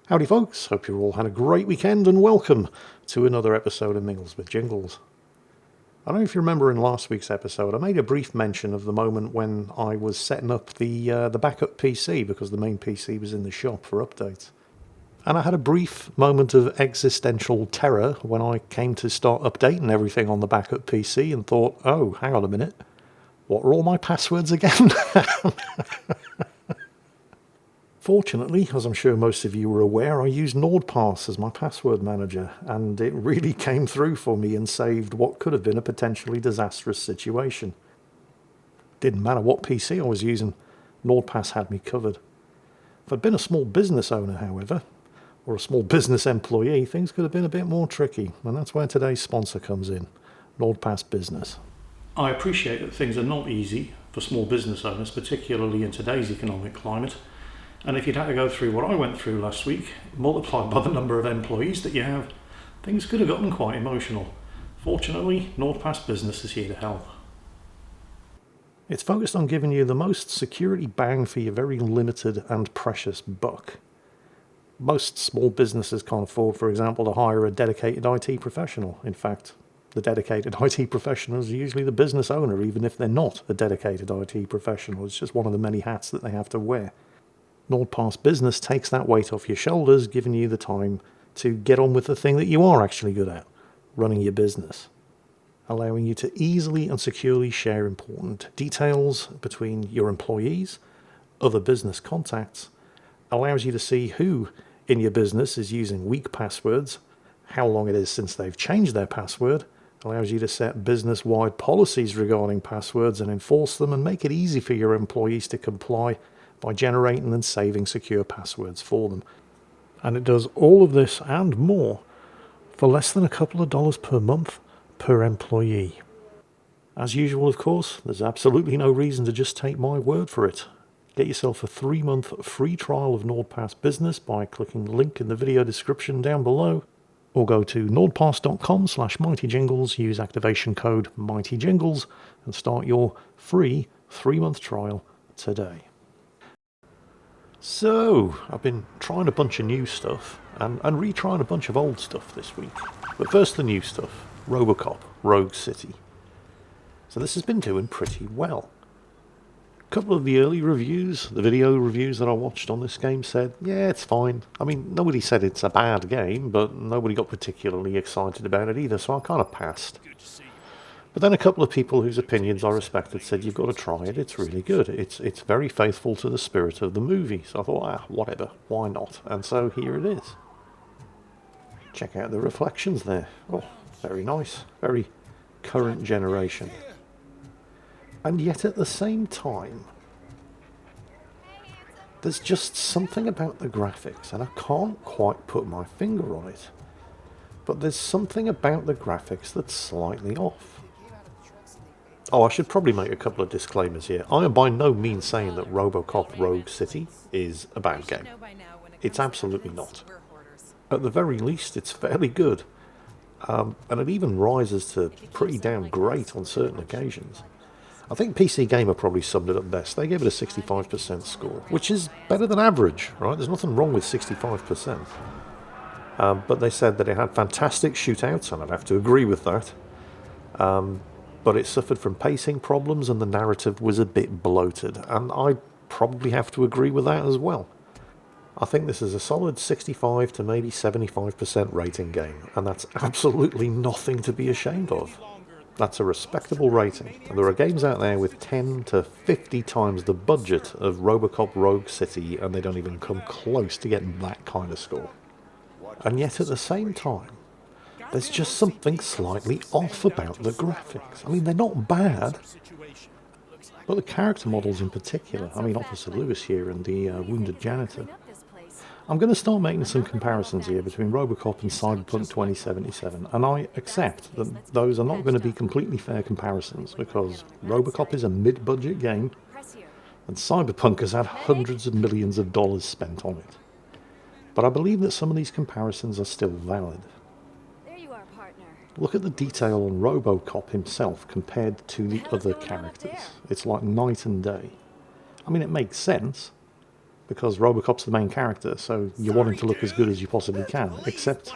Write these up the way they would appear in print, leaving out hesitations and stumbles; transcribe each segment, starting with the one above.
Howdy folks, hope you all had a great weekend and welcome to another episode of Mingles with Jingles. I don't know if you remember in last week's episode, I made a brief mention of the moment when I was setting up the backup PC because the main PC was in the shop for updates. And I had a brief moment of existential terror when I came to start updating everything on the backup PC and thought, oh, hang on a minute, what are all my passwords again? Fortunately, as I'm sure most of you are aware, I use NordPass as my password manager, and it really came through for me and saved what could have been a potentially disastrous situation. Didn't matter what PC I was using, NordPass had me covered. If I'd been a small business owner, however, or a small business employee, things could have been a bit more tricky, and that's where today's sponsor comes in, NordPass Business. I appreciate that things are not easy for small business owners, particularly in today's economic climate. And if you'd had to go through what I went through last week, multiplied by the number of employees that you have, things could have gotten quite emotional. Fortunately, NordPass Business is here to help. It's focused on giving you the most security bang for your very limited and precious buck. Most small businesses can't afford, for example, to hire a dedicated IT professional. In fact, the dedicated IT professional is usually the business owner, even if they're not a dedicated IT professional. It's just one of the many hats that they have to wear. NordPass Business takes that weight off your shoulders, giving you the time to get on with the thing that you are actually good at, running your business, allowing you to easily and securely share important details between your employees, other business contacts, allows you to see who in your business is using weak passwords, how long it is since they've changed their password, allows you to set business-wide policies regarding passwords and enforce them and make it easy for your employees to comply by generating and saving secure passwords for them. And it does all of this and more for less than a couple of dollars per month per employee. As usual, of course, there's absolutely no reason to just take my word for it. Get yourself a 3-month free trial of NordPass Business by clicking the link in the video description down below, or go to nordpass.com/mightyjingles, use activation code MIGHTYJingles, and start your free 3-month trial today. So, I've been trying a bunch of new stuff and retrying a bunch of old stuff this week. But first the new stuff, RoboCop, Rogue City. So this has been doing pretty well. A couple of the early reviews, the video reviews that I watched on this game said, yeah, it's fine. I mean, nobody said it's a bad game, but nobody got particularly excited about it either, so I kind of passed. But then a couple of people whose opinions I respected said, you've got to try it, it's really good. It's very faithful to the spirit of the movie. So I thought, whatever, why not? And so here it is. Check out the reflections there. Oh, very nice, very current generation. And yet at the same time, there's just something about the graphics, and I can't quite put my finger on it. But there's something about the graphics that's slightly off. Oh, I should probably make a couple of disclaimers here. I am by no means saying that RoboCop Rogue City is a bad game. It's absolutely not. At the very least, it's fairly good. And it even rises to pretty damn great on certain occasions. I think PC Gamer probably summed it up best. They gave it a 65% score, which is better than average, right? There's nothing wrong with 65%. But they said that it had fantastic shootouts, and I'd have to agree with that. But it suffered from pacing problems and the narrative was a bit bloated, and I probably have to agree with that as well. I think this is a solid 65 to maybe 75% rating game, and that's absolutely nothing to be ashamed of. That's a respectable rating, and there are games out there with 10 to 50 times the budget of RoboCop Rogue City, and they don't even come close to getting that kind of score. And yet at the same time, there's just something slightly off about the graphics. I mean, they're not bad, but the character models in particular, I mean, Officer Lewis here and the wounded janitor. I'm going to start making some comparisons here between RoboCop and Cyberpunk 2077, and I accept that those are not going to be completely fair comparisons, because RoboCop is a mid-budget game, and Cyberpunk has had hundreds of millions of dollars spent on it. But I believe that some of these comparisons are still valid. Look at the detail on RoboCop himself compared to the other characters. It's like night and day. I mean, it makes sense. because RoboCop's the main character, so you want him to look as good as you possibly can, except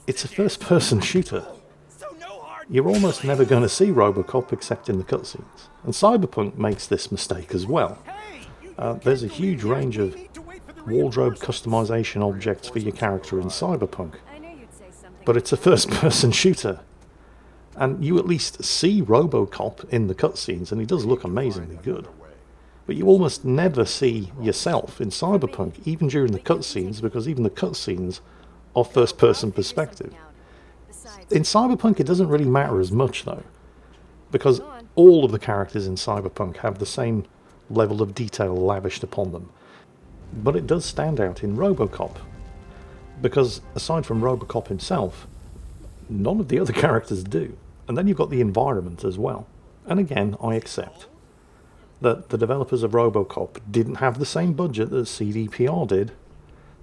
it's a first-person shooter. You're almost never going to see RoboCop except in the cutscenes. And Cyberpunk makes this mistake as well. There's a huge range of wardrobe customization objects for your character in Cyberpunk, but it's a first-person shooter. And you at least see RoboCop in the cutscenes, and he does look amazingly good. But you almost never see yourself in Cyberpunk, even during the cutscenes, because even the cutscenes are first-person perspective. In Cyberpunk, it doesn't really matter as much, though, because all of the characters in Cyberpunk have the same level of detail lavished upon them. But it does stand out in RoboCop, because aside from RoboCop himself, none of the other characters do. And then you've got the environment as well. And again, I accept that the developers of RoboCop didn't have the same budget that CDPR did.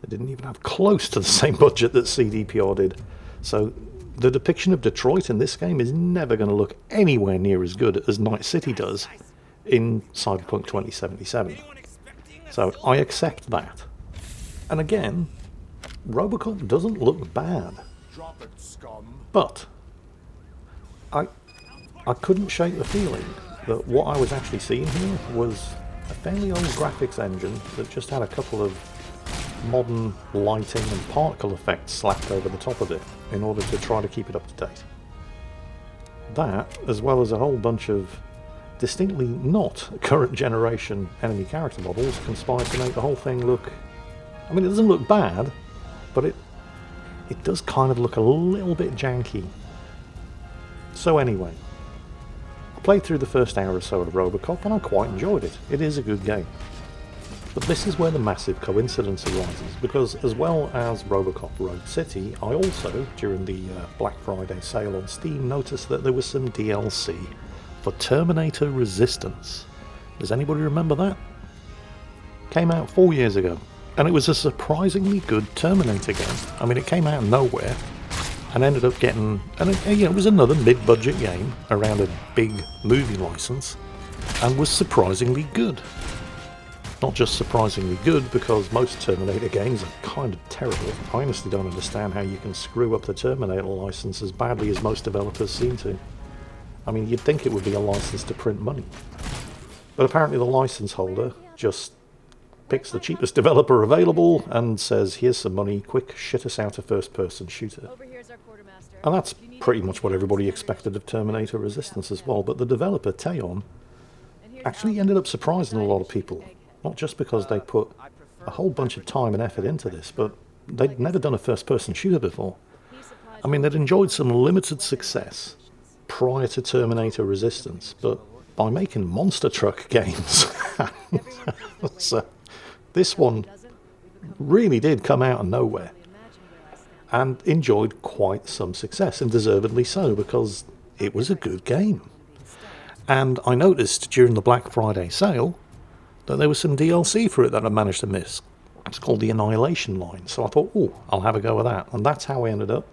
They didn't even have close to the same budget that CDPR did. So the depiction of Detroit in this game is never going to look anywhere near as good as Night City does in Cyberpunk 2077. So I accept that. And again, RoboCop doesn't look bad. But I couldn't shake the feeling that what I was actually seeing here was a fairly old graphics engine that just had a couple of modern lighting and particle effects slapped over the top of it in order to try to keep it up to date. That, as well as a whole bunch of distinctly not current generation enemy character models, conspired to make the whole thing look... I mean, it doesn't look bad, but it does kind of look a little bit janky. So anyway, I played through the first hour or so of RoboCop and I quite enjoyed it. It is a good game. But this is where the massive coincidence arises, because as well as RoboCop Road City, I also, during the Black Friday sale on Steam, noticed that there was some DLC for Terminator Resistance. Does anybody remember that? Came out 4 years ago, and it was a surprisingly good Terminator game. I mean, it came out of nowhere, and ended up getting... And it was another mid-budget game around a big movie license, and was surprisingly good. Not just surprisingly good, because most Terminator games are kind of terrible. I honestly don't understand how you can screw up the Terminator license as badly as most developers seem to. I mean, you'd think it would be a license to print money. But apparently the license holder just picks the cheapest developer available and says, here's some money, quick, shit us out a first-person shooter. And that's pretty much what everybody expected of Terminator Resistance as well. But the developer, Teon, actually ended up surprising a lot of people. Not just because they put a whole bunch of time and effort into this, but they'd never done a first-person shooter before. I mean, they'd enjoyed some limited success prior to Terminator Resistance, but by making monster truck games. So this one really did come out of nowhere and enjoyed quite some success, and deservedly so, because it was a good game. And I noticed during the Black Friday sale that there was some DLC for it that I managed to miss. It's called the Annihilation Line, so I thought, oh, I'll have a go at that. And that's how I ended up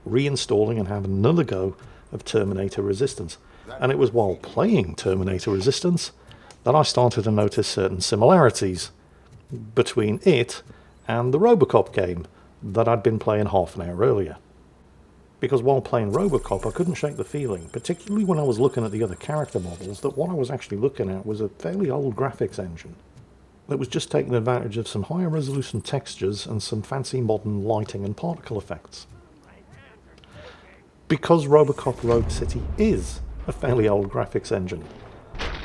reinstalling and having another go of Terminator Resistance. And it was while playing Terminator Resistance that I started to notice certain similarities between it and the RoboCop game that I'd been playing half an hour earlier. Because while playing RoboCop, I couldn't shake the feeling, particularly when I was looking at the other character models, that what I was actually looking at was a fairly old graphics engine that was just taking advantage of some higher resolution textures and some fancy modern lighting and particle effects. Because RoboCop Road City is a fairly old graphics engine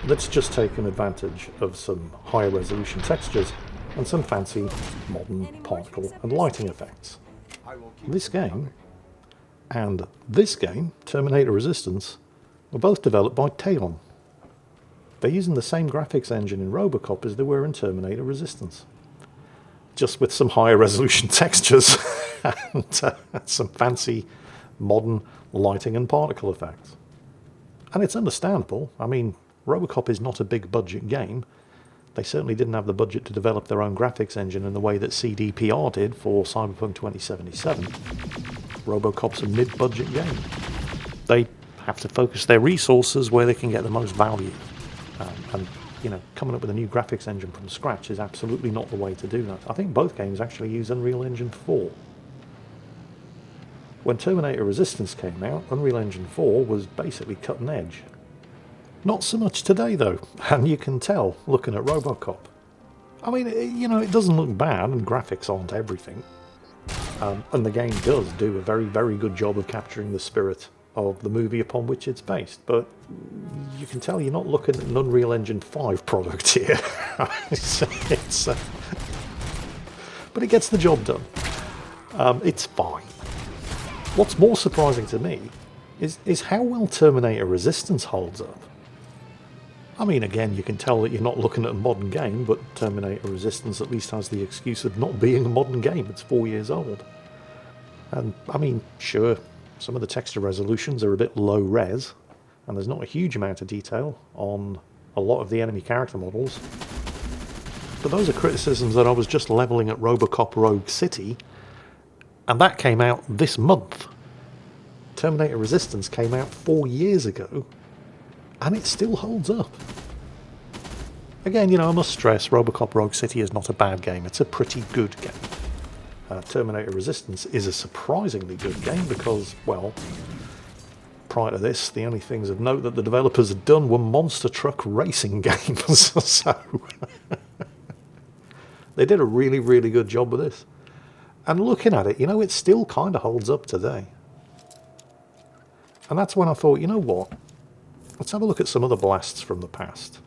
that's just taken advantage of some higher resolution textures and some fancy modern particle and lighting effects. This game and this game, Terminator Resistance, were both developed by Teon. They're using the same graphics engine in RoboCop as they were in Terminator Resistance, just with some higher resolution textures and some fancy modern lighting and particle effects. And it's understandable. I mean, RoboCop is not a big budget game. They certainly didn't have the budget to develop their own graphics engine in the way that CDPR did for Cyberpunk 2077. RoboCop's a mid-budget game. They have to focus their resources where they can get the most value. And coming up with a new graphics engine from scratch is absolutely not the way to do that. I think both games actually use Unreal Engine 4. When Terminator Resistance came out, Unreal Engine 4 was basically cutting edge. Not so much today though, and you can tell looking at RoboCop. I mean, it doesn't look bad, and graphics aren't everything. And the game does do a very, very good job of capturing the spirit of the movie upon which it's based. But you can tell you're not looking at an Unreal Engine 5 product here. But it gets the job done. It's fine. What's more surprising to me is how well Terminator Resistance holds up. I mean, again, you can tell that you're not looking at a modern game, but Terminator Resistance at least has the excuse of not being a modern game. It's 4 years old. And, I mean, sure, some of the texture resolutions are a bit low res, and there's not a huge amount of detail on a lot of the enemy character models. But those are criticisms that I was just levelling at RoboCop Rogue City, and that came out this month. Terminator Resistance came out 4 years ago, and it still holds up. Again, I must stress, RoboCop Rogue City is not a bad game. It's a pretty good game. Terminator Resistance is a surprisingly good game because, well, prior to this, the only things of note that the developers had done were monster truck racing games. So they did a really, really good job with this. And looking at it, it still kind of holds up today. And that's when I thought, you know what? Let's have a look at some other blasts from the past.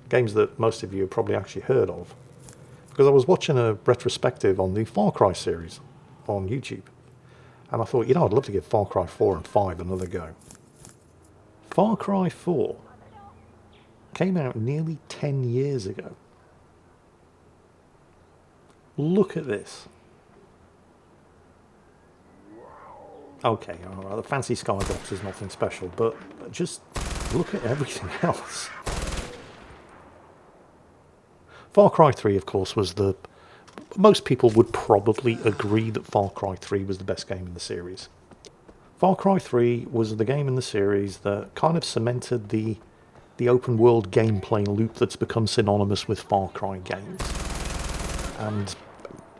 Games that most of you have probably actually heard of. Because I was watching a retrospective on the Far Cry series on YouTube. And I thought, I'd love to give Far Cry 4 and 5 another go. Far Cry 4 came out nearly 10 years ago. Look at this. Okay, alright, the fancy skybox is nothing special, but just look at everything else. Far Cry 3, of course, was most people would probably agree that Far Cry 3 was the best game in the series. Far Cry 3 was the game in the series that kind of cemented the open world gameplay loop that's become synonymous with Far Cry games. And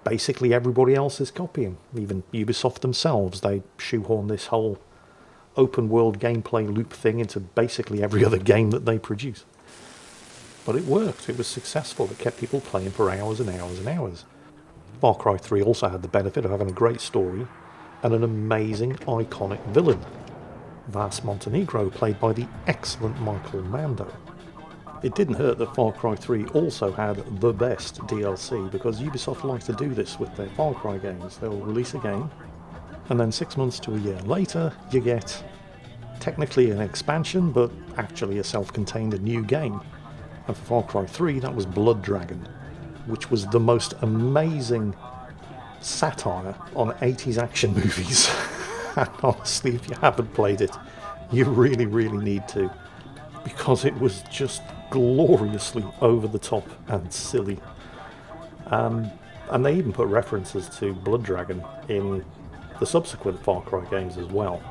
basically everybody else is copying. Even Ubisoft themselves, they shoehorn this whole open world gameplay loop thing into basically every other game that they produce. But it worked, it was successful, it kept people playing for hours and hours and hours. Far Cry 3 also had the benefit of having a great story and an amazing, iconic villain. Vas Montenegro, played by the excellent Michael Mando. It didn't hurt that Far Cry 3 also had the best DLC, because Ubisoft likes to do this with their Far Cry games. They'll release a game, and then 6 months to a year later, you get technically an expansion, but actually a self-contained new game. And for Far Cry 3, that was Blood Dragon, which was the most amazing satire on 80s action movies. And honestly, if you haven't played it, you really, really need to, because it was just gloriously over the top and silly. And they even put references to Blood Dragon in the subsequent Far Cry games as well.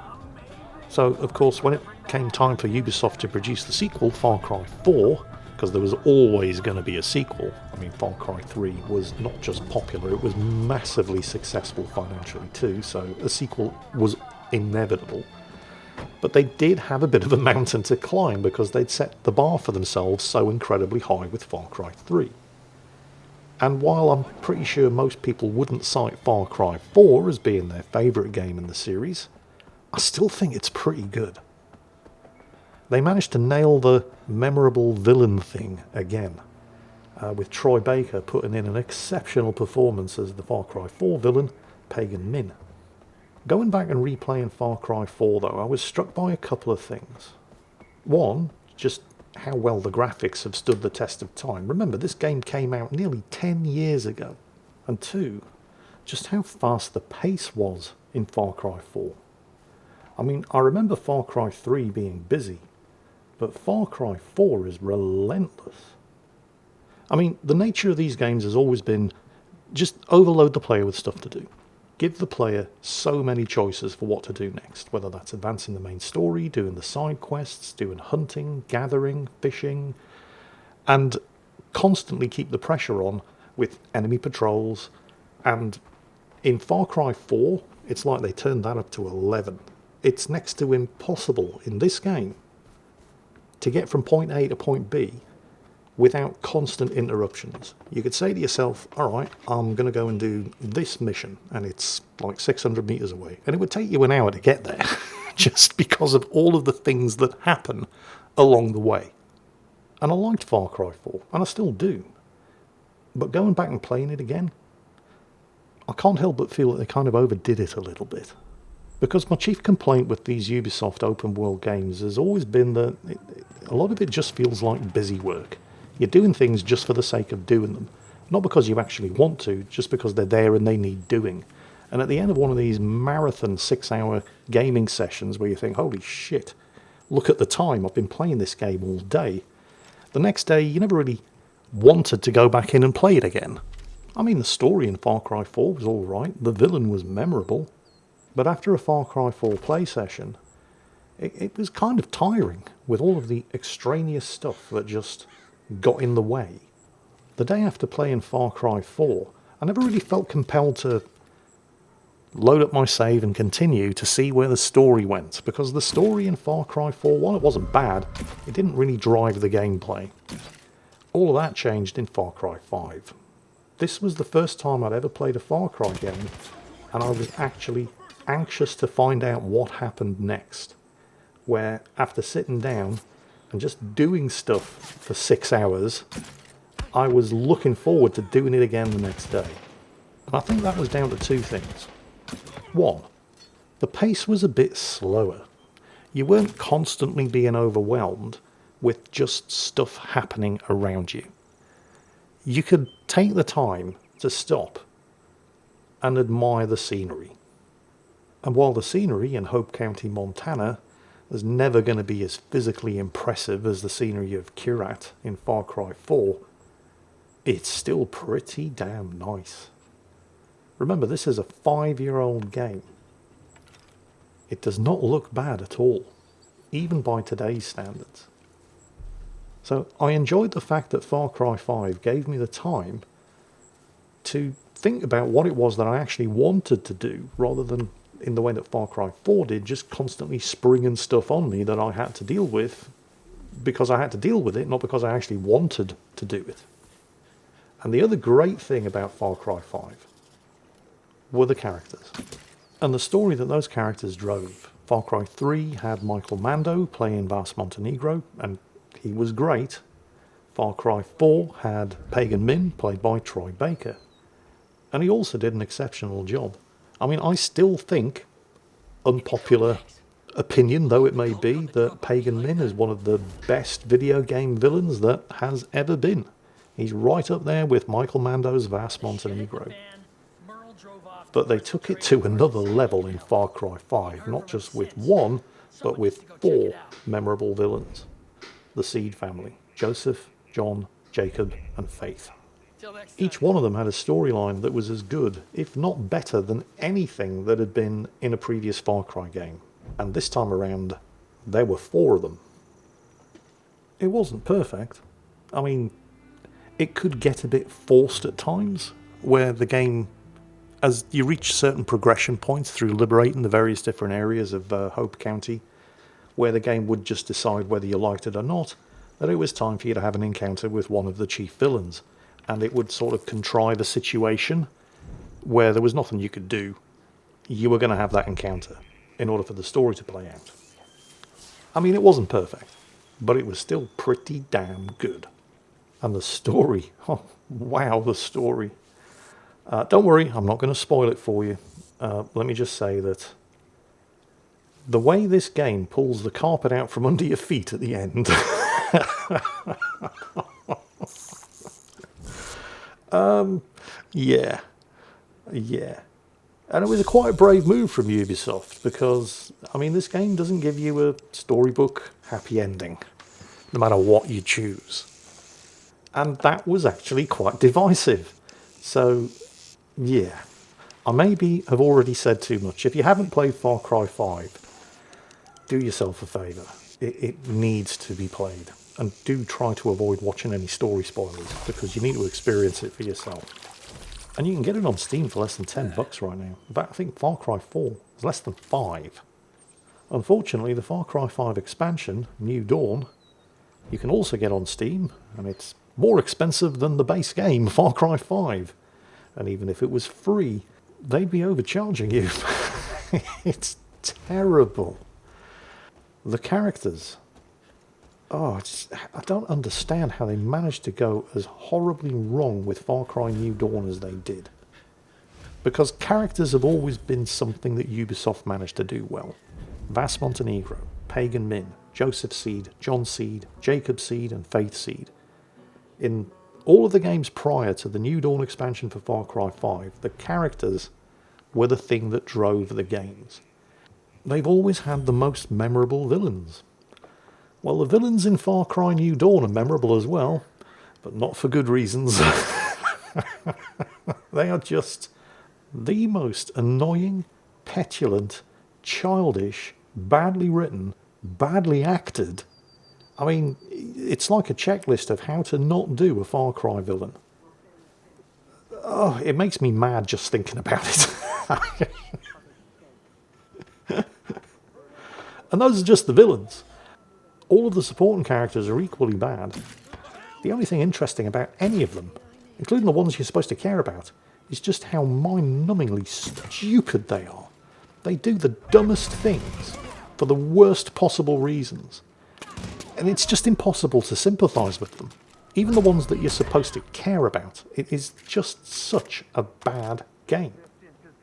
So, of course, when it came time for Ubisoft to produce the sequel, Far Cry 4, because there was always going to be a sequel. I mean, Far Cry 3 was not just popular, it was massively successful financially too, so a sequel was inevitable. But they did have a bit of a mountain to climb because they'd set the bar for themselves so incredibly high with Far Cry 3. And while I'm pretty sure most people wouldn't cite Far Cry 4 as being their favourite game in the series, I still think it's pretty good. They managed to nail the memorable villain thing again, with Troy Baker putting in an exceptional performance as the Far Cry 4 villain, Pagan Min. Going back and replaying Far Cry 4 though, I was struck by a couple of things. One, just how well the graphics have stood the test of time. Remember, this game came out nearly 10 years ago. And two, just how fast the pace was in Far Cry 4. I mean, I remember Far Cry 3 being busy, but Far Cry 4 is relentless. I mean, the nature of these games has always been just overload the player with stuff to do. Give the player so many choices for what to do next, whether that's advancing the main story, doing the side quests, doing hunting, gathering, fishing, and constantly keep the pressure on with enemy patrols. And in Far Cry 4, it's like they turned that up to 11. It's next to impossible in this game to get from point A to point B without constant interruptions. You could say to yourself, all right, I'm going to go and do this mission, and it's like 600 meters away. And it would take you an hour to get there, just because of all of the things that happen along the way. And I liked Far Cry 4, and I still do. But going back and playing it again, I can't help but feel that they kind of overdid it a little bit. Because my chief complaint with these Ubisoft open world games has always been that a lot of it just feels like busy work. You're doing things just for the sake of doing them. Not because you actually want to, just because they're there and they need doing. And at the end of one of these marathon 6-hour gaming sessions where you think, holy shit, look at the time, I've been playing this game all day. The next day, you never really wanted to go back in and play it again. I mean, the story in Far Cry 4 was all right. The villain was memorable. But after a Far Cry 4 play session, it was kind of tiring with all of the extraneous stuff that just got in the way. The day after playing Far Cry 4, I never really felt compelled to load up my save and continue to see where the story went, because the story in Far Cry 4, while it wasn't bad, it didn't really drive the gameplay. All of that changed in Far Cry 5. This was the first time I'd ever played a Far Cry game, and I was actually anxious to find out what happened next, where after sitting down and just doing stuff for 6 hours, I was looking forward to doing it again the next day. And I think that was down to two things. One, the pace was a bit slower. You weren't constantly being overwhelmed with just stuff happening around you. You could take the time to stop and admire the scenery. And while the scenery in Hope County, Montana is never going to be as physically impressive as the scenery of Curat in Far Cry 4, it's still pretty damn nice. Remember, this is a 5-year-old game. It does not look bad at all, even by today's standards. So I enjoyed the fact that Far Cry 5 gave me the time to think about what it was that I actually wanted to do, rather than in the way that Far Cry 4 did, just constantly springing stuff on me that I had to deal with because I had to deal with it, not because I actually wanted to do it. And the other great thing about Far Cry 5 were the characters and the story that those characters drove. Far Cry 3 had Michael Mando playing Vas Montenegro, and he was great. Far Cry 4 had Pagan Min, played by Troy Baker, and he also did an exceptional job. I mean, I still think, unpopular opinion though it may be, that Pagan Min is one of the best video game villains that has ever been. He's right up there with Michael Mando's Vas Montenegro. But they took it to another level in Far Cry 5, not just with one, but with 4 memorable villains. The Seed family: Joseph, John, Jacob, and Faith. Each one of them had a storyline that was as good, if not better, than anything that had been in a previous Far Cry game. And this time around, there were 4 of them. It wasn't perfect. I mean, it could get a bit forced at times, where the game, as you reach certain progression points through liberating the various different areas of Hope County, where the game would just decide whether you liked it or not, that it was time for you to have an encounter with one of the chief villains. And it would sort of contrive a situation where there was nothing you could do. You were going to have that encounter in order for the story to play out. I mean, it wasn't perfect, but it was still pretty damn good. And the story, oh wow, the story. Don't worry, I'm not going to spoil it for you. Let me just say that the way this game pulls the carpet out from under your feet at the end. Yeah. And it was a quite brave move from Ubisoft, because, I mean, this game doesn't give you a storybook happy ending, no matter what you choose. And that was actually quite divisive. So, yeah. I maybe have already said too much. If you haven't played Far Cry 5, do yourself a favour. It needs to be played. And do try to avoid watching any story spoilers, because you need to experience it for yourself. And you can get it on Steam for less than $10 right now. In fact, I think Far Cry 4 is less than 5. Unfortunately, the Far Cry 5 expansion, New Dawn, you can also get on Steam, and it's more expensive than the base game, Far Cry 5. And even if it was free, they'd be overcharging you. It's terrible. The characters. Oh, I don't understand how they managed to go as horribly wrong with Far Cry New Dawn as they did. Because characters have always been something that Ubisoft managed to do well. Vas Montenegro, Pagan Min, Joseph Seed, John Seed, Jacob Seed, and Faith Seed. In all of the games prior to the New Dawn expansion for Far Cry 5, the characters were the thing that drove the games. They've always had the most memorable villains. Well, the villains in Far Cry New Dawn are memorable as well, but not for good reasons. They are just the most annoying, petulant, childish, badly written, badly acted. I mean, it's like a checklist of how to not do a Far Cry villain. Oh, it makes me mad just thinking about it. And those are just the villains. All of the supporting characters are equally bad. The only thing interesting about any of them, including the ones you're supposed to care about, is just how mind-numbingly stupid they are. They do the dumbest things for the worst possible reasons. And it's just impossible to sympathise with them. Even the ones that you're supposed to care about. It is just such a bad game.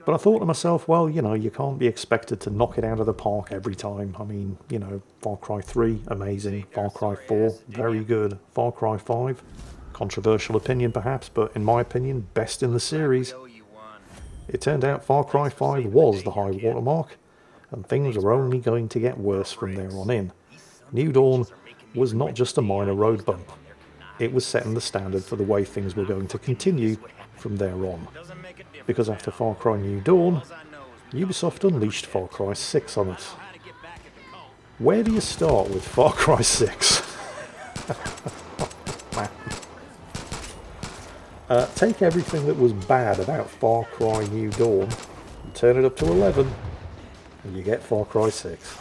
But I thought to myself, well, you know, you can't be expected to knock it out of the park every time. I mean, you know, Far Cry 3, amazing. Far Cry 4, very good. Far Cry 5, controversial opinion perhaps, but in my opinion, best in the series. It turned out Far Cry 5 was the high watermark, and things are only going to get worse from there on in. New Dawn was not just a minor road bump. It was setting the standard for the way things were going to continue from there on. Because after Far Cry New Dawn, Ubisoft unleashed Far Cry 6 on us. Where do you start with Far Cry 6? Take everything that was bad about Far Cry New Dawn and turn it up to 11, and you get Far Cry 6.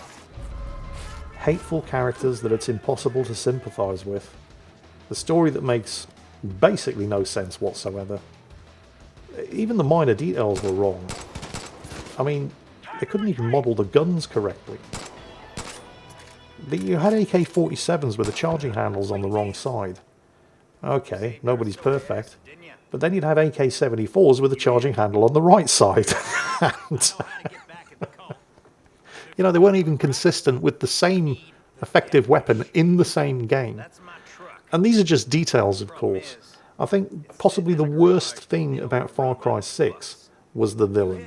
Hateful characters that it's impossible to sympathise with. The story that makes basically no sense whatsoever. Even the minor details were wrong. I mean, they couldn't even model the guns correctly. You had AK-47s with the charging handles on the wrong side. Okay, nobody's perfect. But then you'd have AK-74s with the charging handle on the right side. And, you know, they weren't even consistent with the same effective weapon in the same game. And these are just details, of course. I think possibly the worst thing about Far Cry 6 was the villain.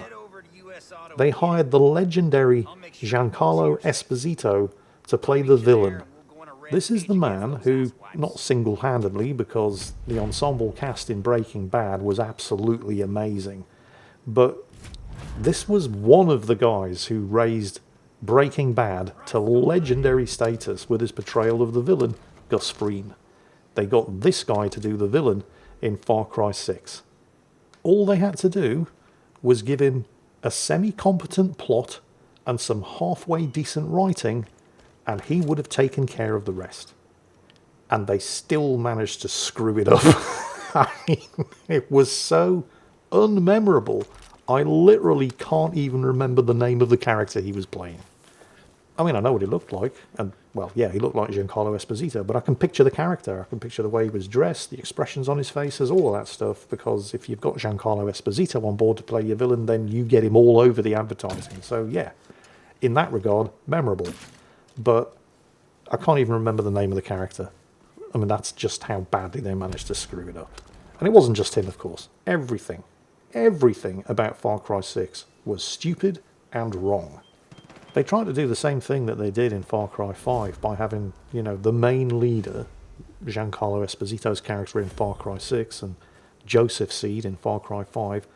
They hired the legendary Giancarlo Esposito to play the villain. This is the man who, not single-handedly, because the ensemble cast in Breaking Bad was absolutely amazing, but this was one of the guys who raised Breaking Bad to legendary status with his portrayal of the villain, Gus Fring. They got this guy to do the villain in Far Cry 6. All they had to do was give him a semi-competent plot and some halfway decent writing, and he would have taken care of the rest. And they still managed to screw it up. I mean, it was so unmemorable, I literally can't even remember the name of the character he was playing. I mean, I know what he looked like, and, well, yeah, he looked like Giancarlo Esposito, but I can picture the character, I can picture the way he was dressed, the expressions on his faces, all of that stuff, because if you've got Giancarlo Esposito on board to play your villain, then you get him all over the advertising. So, yeah, in that regard, memorable. But I can't even remember the name of the character. I mean, that's just how badly they managed to screw it up. And it wasn't just him, of course. Everything about Far Cry 6 was stupid and wrong. They tried to do the same thing that they did in Far Cry 5 by having, you know, the main leader, Giancarlo Esposito's character in Far Cry 6, and Joseph Seed in Far Cry 5,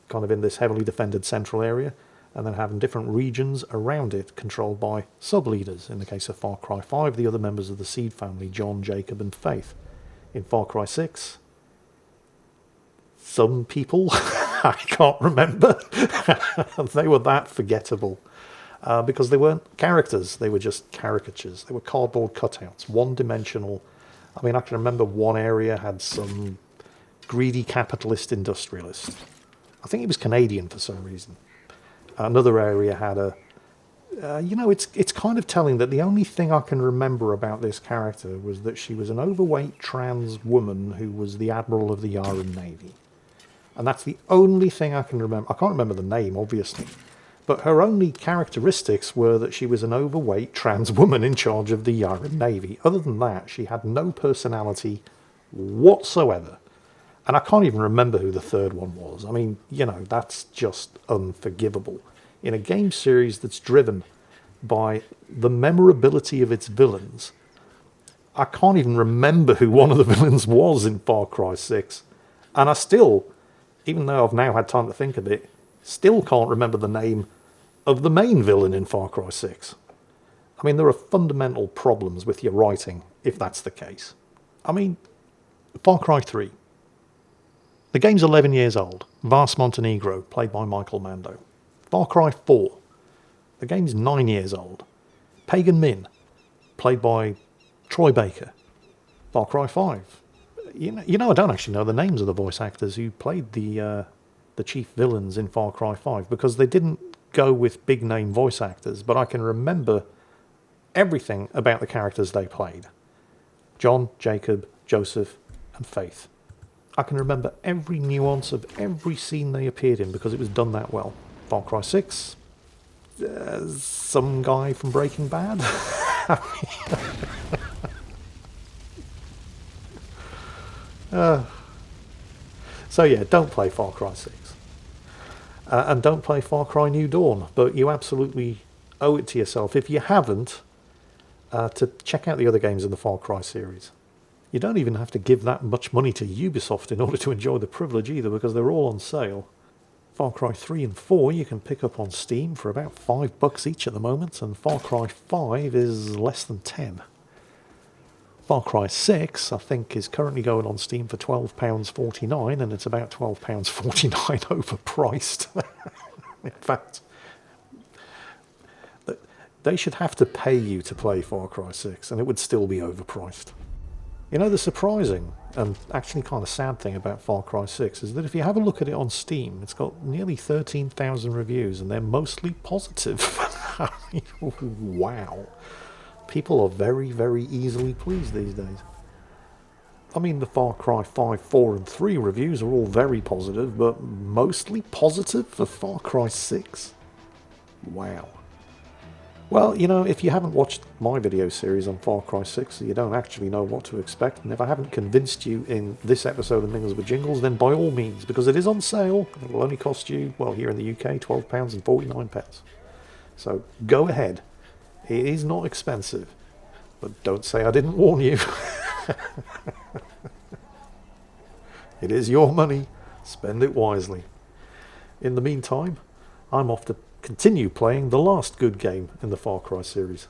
kind of in this heavily defended central area, and then having different regions around it controlled by sub-leaders. In the case of Far Cry 5, the other members of the Seed family, John, Jacob and Faith. In Far Cry 6, some people, I can't remember, they were that forgettable. Because they weren't characters, they were just caricatures. They were cardboard cutouts, one-dimensional. I mean, I can remember one area had some greedy capitalist industrialist. I think he was Canadian for some reason. Another area had a... it's kind of telling that the only thing I can remember about this character was that she was an overweight trans woman who was the Admiral of the Yaren Navy. And that's the only thing I can remember. I can't remember the name, obviously. But her only characteristics were that she was an overweight trans woman in charge of the Yaren Navy. Other than that, she had no personality whatsoever. And I can't even remember who the third one was. I mean, that's just unforgivable. In a game series that's driven by the memorability of its villains, I can't even remember who one of the villains was in Far Cry 6. And I still, even though I've now had time to think of it, still can't remember the name of the main villain in Far Cry 6. I mean, there are fundamental problems with your writing, if that's the case. I mean, Far Cry 3. The game's 11 years old. Vas Montenegro, played by Michael Mando. Far Cry 4. The game's 9 years old. Pagan Min, played by Troy Baker. Far Cry 5. I don't actually know the names of the voice actors who played the chief villains in Far Cry 5, because they didn't go with big name voice actors, but I can remember everything about the characters they played. John, Jacob, Joseph and Faith. I can remember every nuance of every scene they appeared in because it was done that well. Far Cry 6, some guy from Breaking Bad. So yeah, don't play Far Cry 6. And don't play Far Cry New Dawn, but you absolutely owe it to yourself, if you haven't, to check out the other games in the Far Cry series. You don't even have to give that much money to Ubisoft in order to enjoy the privilege either, because they're all on sale. Far Cry 3 and 4 you can pick up on Steam for about $5 each at the moment, and Far Cry 5 is less than 10. Far Cry 6, I think, is currently going on Steam for £12.49, and it's about £12.49 overpriced. In fact, they should have to pay you to play Far Cry 6, and it would still be overpriced. The surprising and actually kind of sad thing about Far Cry 6 is that if you have a look at it on Steam, it's got nearly 13,000 reviews, and they're mostly positive. Wow. People are very, very easily pleased these days. I mean, the Far Cry 5, 4 and 3 reviews are all very positive, but mostly positive for Far Cry 6? Wow. Well, if you haven't watched my video series on Far Cry 6, you don't actually know what to expect, and if I haven't convinced you in this episode of Mingles with Jingles, then by all means, because it is on sale, it will only cost you, well, here in the UK, £12.49. So go ahead. It is not expensive, but don't say I didn't warn you. It is your money. Spend it wisely. In the meantime, I'm off to continue playing the last good game in the Far Cry series,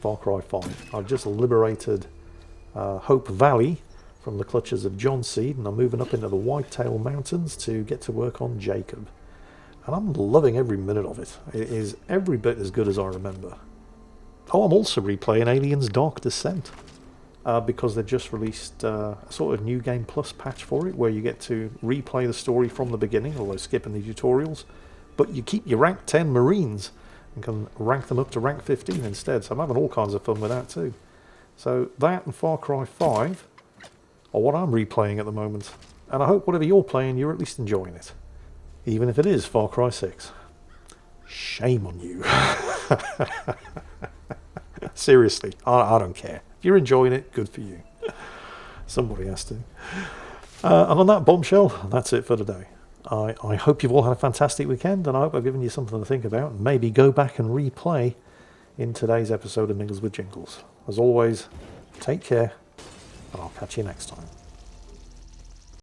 Far Cry 5. I've just liberated Hope Valley from the clutches of John Seed, and I'm moving up into the Whitetail Mountains to get to work on Jacob. And I'm loving every minute of it. It is every bit as good as I remember. Oh, I'm also replaying Aliens Dark Descent, because they've just released a sort of New Game Plus patch for it, where you get to replay the story from the beginning, although skipping the tutorials, but you keep your rank 10 Marines and can rank them up to rank 15 instead, so I'm having all kinds of fun with that too. So that and Far Cry 5 are what I'm replaying at the moment, and I hope whatever you're playing, you're at least enjoying it, even if it is Far Cry 6. Shame on you. Seriously, I don't care. If you're enjoying it, good for you. Somebody has to. And on that bombshell, that's it for today. I hope you've all had a fantastic weekend, and I hope I've given you something to think about, and maybe go back and replay in today's episode of Mingles with Jingles. As always, take care, and I'll catch you next time.